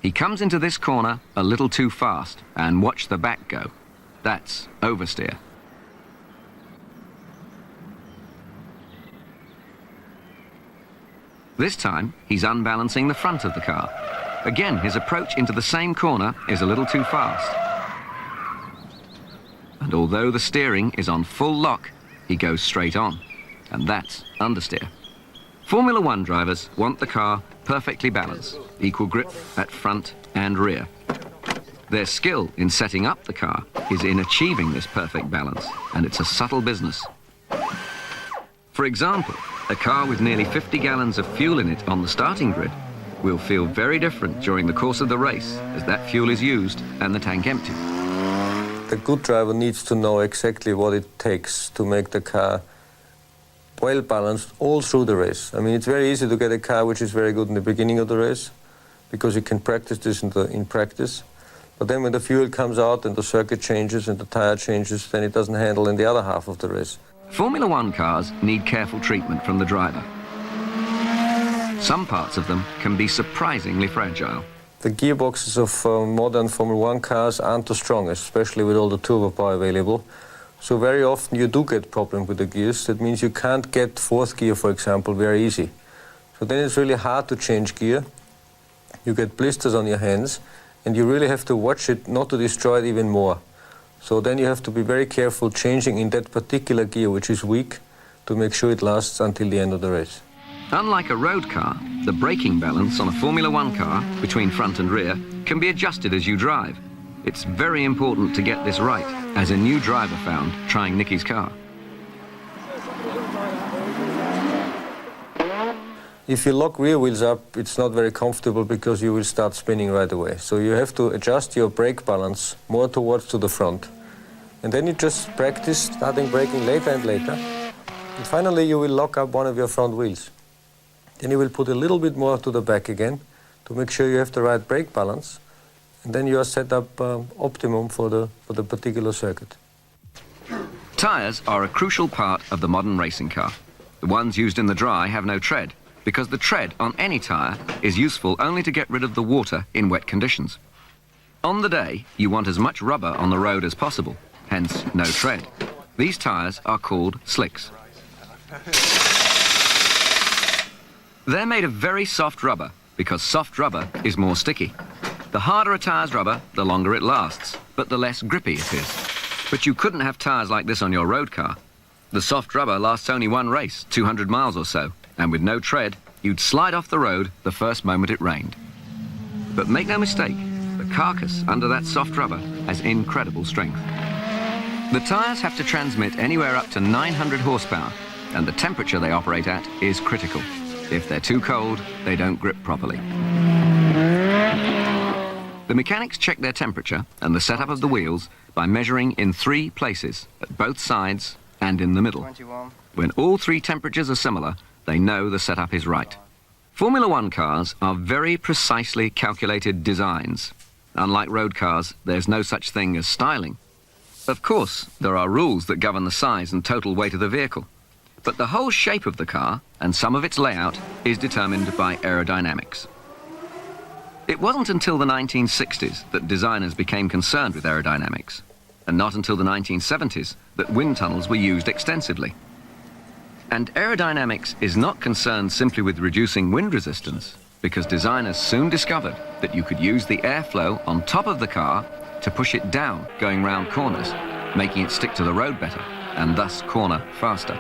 He comes into this corner a little too fast, and watch the back go. That's oversteer. This time, he's unbalancing the front of the car. Again, his approach into the same corner is a little too fast. And although the steering is on full lock, he goes straight on, and that's understeer. Formula One drivers want the car perfectly balanced, equal grip at front and rear. Their skill in setting up the car is in achieving this perfect balance, and it's a subtle business. For example, a car with nearly 50 gallons of fuel in it on the starting grid will feel very different during the course of the race as that fuel is used and the tank empty. The good driver needs to know exactly what it takes to make the car well balanced all through the race. I mean, it's very easy to get a car which is very good in the beginning of the race because you can practice this in practice. But then when the fuel comes out and the circuit changes and the tire changes, then it doesn't handle in the other half of the race. Formula One cars need careful treatment from the driver. Some parts of them can be surprisingly fragile. The gearboxes of modern Formula One cars aren't the strongest, especially with all the turbo power available. So very often you do get problems with the gears. That means you can't get fourth gear, for example, very easy. So then it's really hard to change gear. You get blisters on your hands, and you really have to watch it not to destroy it even more. So then you have to be very careful changing in that particular gear, which is weak, to make sure it lasts until the end of the race. Unlike a road car, the braking balance on a Formula One car, between front and rear, can be adjusted as you drive. It's very important to get this right, as a new driver found trying Niki's car. If you lock rear wheels up, it's not very comfortable because you will start spinning right away. So you have to adjust your brake balance more towards to the front. And then you just practice starting braking later and later. And finally you will lock up one of your front wheels. Then you will put a little bit more to the back again to make sure you have the right brake balance. And then you are set up optimum for the particular circuit. Tyres are a crucial part of the modern racing car. The ones used in the dry have no tread, because the tread on any tyre is useful only to get rid of the water in wet conditions. On the day, you want as much rubber on the road as possible, hence no tread. These tyres are called slicks. They're made of very soft rubber, because soft rubber is more sticky. The harder a tyre's rubber, the longer it lasts, but the less grippy it is. But you couldn't have tyres like this on your road car. The soft rubber lasts only one race, 200 miles or so, and with no tread, you'd slide off the road the first moment it rained. But make no mistake, the carcass under that soft rubber has incredible strength. The tyres have to transmit anywhere up to 900 horsepower, and the temperature they operate at is critical. If they're too cold, they don't grip properly. The mechanics check their temperature and the setup of the wheels by measuring in 3 places, at both sides and in the middle. 21. When all 3 temperatures are similar, they know the setup is right. Formula One cars are very precisely calculated designs. Unlike road cars, there's no such thing as styling. Of course, there are rules that govern the size and total weight of the vehicle. But the whole shape of the car, and some of its layout, is determined by aerodynamics. It wasn't until the 1960s that designers became concerned with aerodynamics, and not until the 1970s that wind tunnels were used extensively. And aerodynamics is not concerned simply with reducing wind resistance, because designers soon discovered that you could use the airflow on top of the car to push it down going round corners, making it stick to the road better, and thus corner faster.